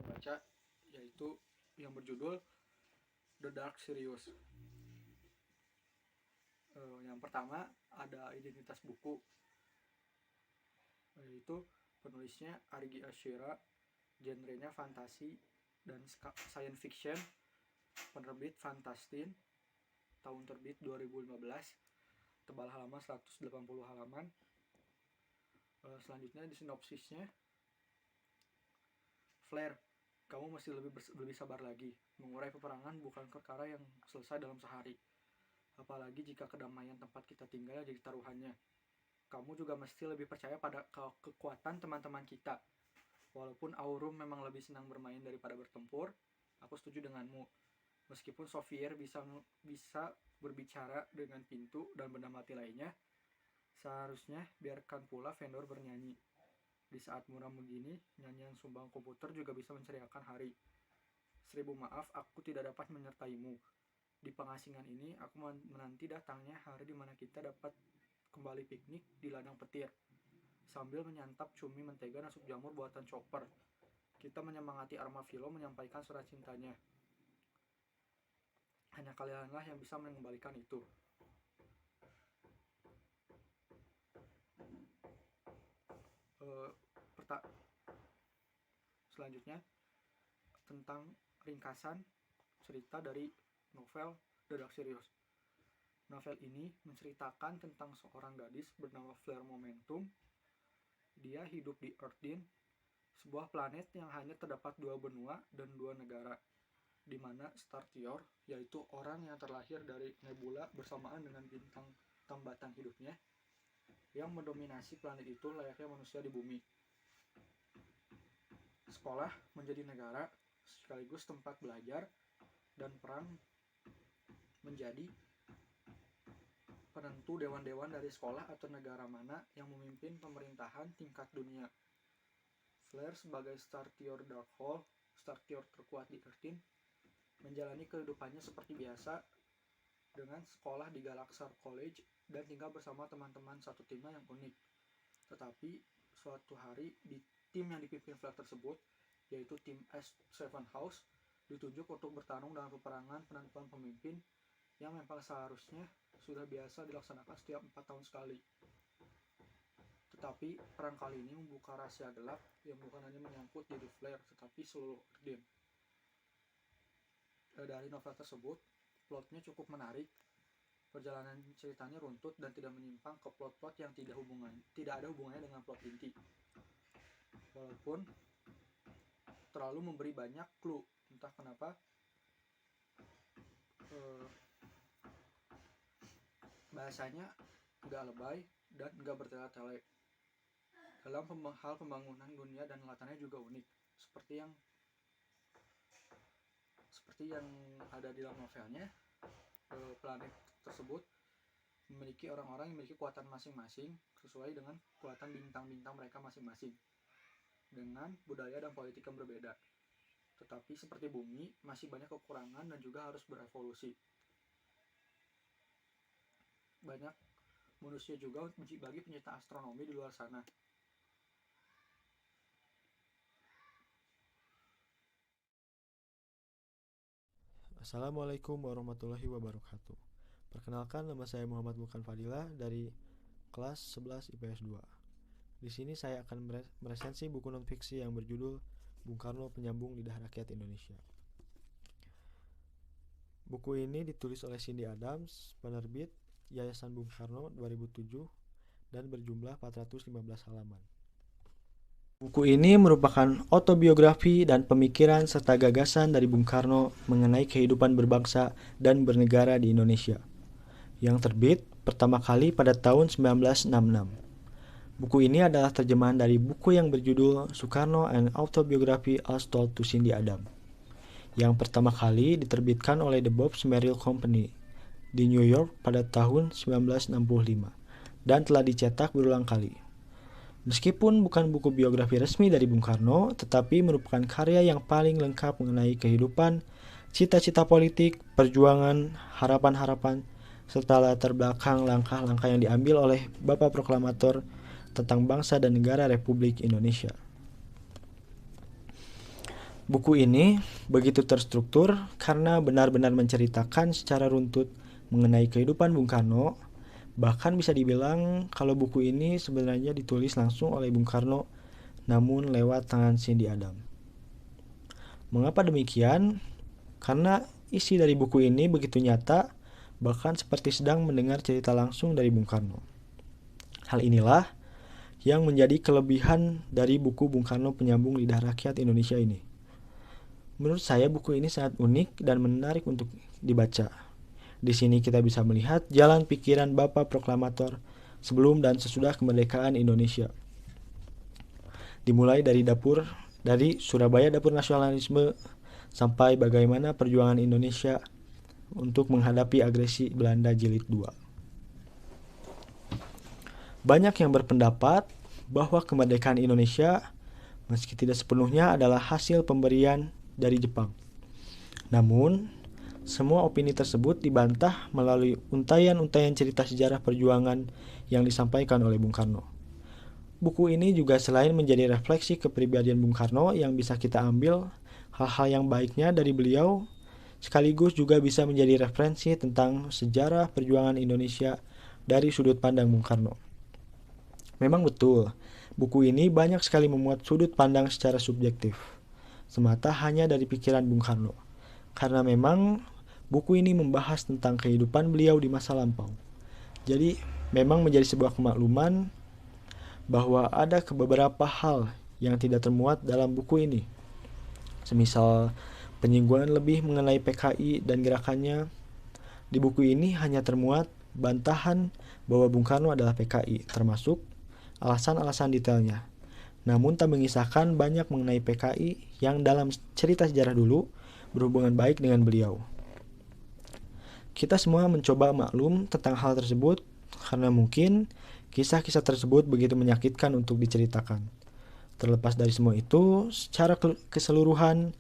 Baca, yaitu yang berjudul The Dark Series. Yang pertama ada identitas buku, yaitu penulisnya Argy Ashira, genrenya fantasi dan science fiction, penerbit Fantastin, tahun terbit 2015, tebal halaman 180 halaman. Selanjutnya di sinopsisnya, Flare, kamu mesti lebih sabar lagi. Mengurai peperangan bukan perkara yang selesai dalam sehari. Apalagi jika kedamaian tempat kita tinggal jadi taruhannya. Kamu juga mesti lebih percaya pada kekuatan teman-teman kita. Walaupun Aurum memang lebih senang bermain daripada bertempur, aku setuju denganmu. Meskipun Sofier bisa berbicara dengan pintu dan benda mati lainnya, seharusnya biarkan pula vendor bernyanyi. Di saat muram begini, nyanyian sumbang komputer juga bisa menceriakan hari. 1000 maaf, aku tidak dapat menyertaimu. Di pengasingan ini, aku menanti datangnya hari di mana kita dapat kembali piknik di ladang petir, sambil menyantap cumi mentega dan sup jamur buatan Chopper. Kita menyemangati Armavilo menyampaikan surat cintanya. Hanya kalianlah yang bisa mengembalikan itu. Selanjutnya tentang ringkasan cerita dari novel The Dark Series. Novel ini menceritakan tentang seorang gadis bernama Flare Momentum. Dia hidup di Earthdin, sebuah planet yang hanya terdapat 2 benua dan 2 negara, di mana Startior, yaitu orang yang terlahir dari nebula bersamaan dengan bintang tambatan hidupnya, yang mendominasi planet itu layaknya manusia di bumi. Sekolah menjadi negara sekaligus tempat belajar, dan perang menjadi penentu dewan-dewan dari sekolah atau negara mana yang memimpin pemerintahan tingkat dunia. Flare sebagai Startior Darkhold, Startior terkuat di Earthdin, menjalani kehidupannya seperti biasa dengan sekolah di Galaxar College dan tinggal bersama teman-teman satu timnya yang unik. Tetapi suatu hari di tim yang dipimpin Flare tersebut, yaitu tim S7 House, ditunjuk untuk bertarung dalam peperangan penentuan pemimpin yang memang seharusnya sudah biasa dilaksanakan setiap 4 tahun sekali. Tetapi perang kali ini membuka rahasia gelap yang bukan hanya menyangkut diri Flare, tetapi seluruh Earthdin. Dari novel tersebut, plotnya cukup menarik. Perjalanan ceritanya runtut dan tidak menyimpang ke plot-plot yang tidak ada hubungannya dengan plot inti. Walaupun terlalu memberi banyak clue, entah kenapa bahasanya nggak lebay dan nggak bertele-tele. Dalam hal pembangunan dunia dan latarnya juga unik, seperti yang ada di dalam novelnya. Planet tersebut memiliki orang-orang yang memiliki kekuatan masing-masing sesuai dengan kekuatan bintang-bintang mereka masing-masing, dengan budaya dan politik yang berbeda. Tetapi seperti bumi, masih banyak kekurangan dan juga harus berevolusi. Banyak manusia juga bagi pencinta astronomi di luar sana. Assalamualaikum warahmatullahi wabarakatuh. Perkenalkan, nama saya Muhammad Bukan Fadilah dari kelas 11 IPS 2. Di sini saya akan meresensi buku non-fiksi yang berjudul Bung Karno Penyambung Lidah Rakyat Indonesia. Buku ini ditulis oleh Cindy Adams, penerbit Yayasan Bung Karno 2007, dan berjumlah 415 halaman. Buku ini merupakan autobiografi dan pemikiran serta gagasan dari Bung Karno mengenai kehidupan berbangsa dan bernegara di Indonesia, yang terbit pertama kali pada tahun 1966. Buku ini adalah terjemahan dari buku yang berjudul Soekarno An Autobiography as Told to Cindy Adams, yang pertama kali diterbitkan oleh The Bobbs Merrill Company di New York pada tahun 1965 dan telah dicetak berulang kali. Meskipun bukan buku biografi resmi dari Bung Karno, tetapi merupakan karya yang paling lengkap mengenai kehidupan, cita-cita politik, perjuangan, harapan-harapan, serta latar belakang langkah-langkah yang diambil oleh Bapak Proklamator tentang bangsa dan negara Republik Indonesia. Buku ini begitu terstruktur karena benar-benar menceritakan secara runtut mengenai kehidupan Bung Karno. Bahkan bisa dibilang kalau buku ini sebenarnya ditulis langsung oleh Bung Karno namun lewat tangan Cindy Adam. Mengapa demikian? Karena isi dari buku ini begitu nyata, bahkan seperti sedang mendengar cerita langsung dari Bung Karno. Hal inilah yang menjadi kelebihan dari buku Bung Karno Penyambung Lidah Rakyat Indonesia ini. Menurut saya buku ini sangat unik dan menarik untuk dibaca. Di sini kita bisa melihat jalan pikiran Bapak Proklamator sebelum dan sesudah kemerdekaan Indonesia. Dimulai dari Surabaya Dapur Nasionalisme sampai bagaimana perjuangan Indonesia untuk menghadapi agresi Belanda Jilid 2. Banyak yang berpendapat bahwa kemerdekaan Indonesia meski tidak sepenuhnya adalah hasil pemberian dari Jepang. Namun, semua opini tersebut dibantah melalui untayan-untayan cerita sejarah perjuangan yang disampaikan oleh Bung Karno. Buku ini juga selain menjadi refleksi kepribadian Bung Karno yang bisa kita ambil hal-hal yang baiknya dari beliau, sekaligus juga bisa menjadi referensi tentang sejarah perjuangan Indonesia dari sudut pandang Bung Karno. Memang betul, buku ini banyak sekali memuat sudut pandang secara subjektif, semata hanya dari pikiran Bung Karno, karena memang buku ini membahas tentang kehidupan beliau di masa lampau. Jadi memang menjadi sebuah kemakluman bahwa ada beberapa hal yang tidak termuat dalam buku ini. Semisal penyinggungan lebih mengenai PKI dan gerakannya. Di buku ini hanya termuat bantahan bahwa Bung Karno adalah PKI, termasuk alasan-alasan detailnya. Namun tak mengisahkan banyak mengenai PKI yang dalam cerita sejarah dulu berhubungan baik dengan beliau. Kita semua mencoba maklum tentang hal tersebut karena mungkin kisah-kisah tersebut begitu menyakitkan untuk diceritakan. Terlepas dari semua itu, secara keseluruhan,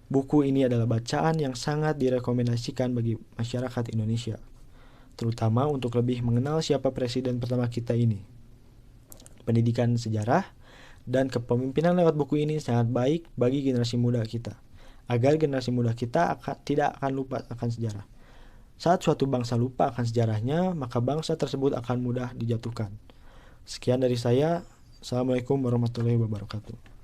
buku ini adalah bacaan yang sangat direkomendasikan bagi masyarakat Indonesia, terutama untuk lebih mengenal siapa presiden pertama kita ini. Pendidikan sejarah dan kepemimpinan lewat buku ini sangat baik bagi generasi muda kita, agar generasi muda kita tidak akan lupa akan sejarah. Saat suatu bangsa lupa akan sejarahnya, maka bangsa tersebut akan mudah dijatuhkan. Sekian dari saya. Assalamualaikum warahmatullahi wabarakatuh.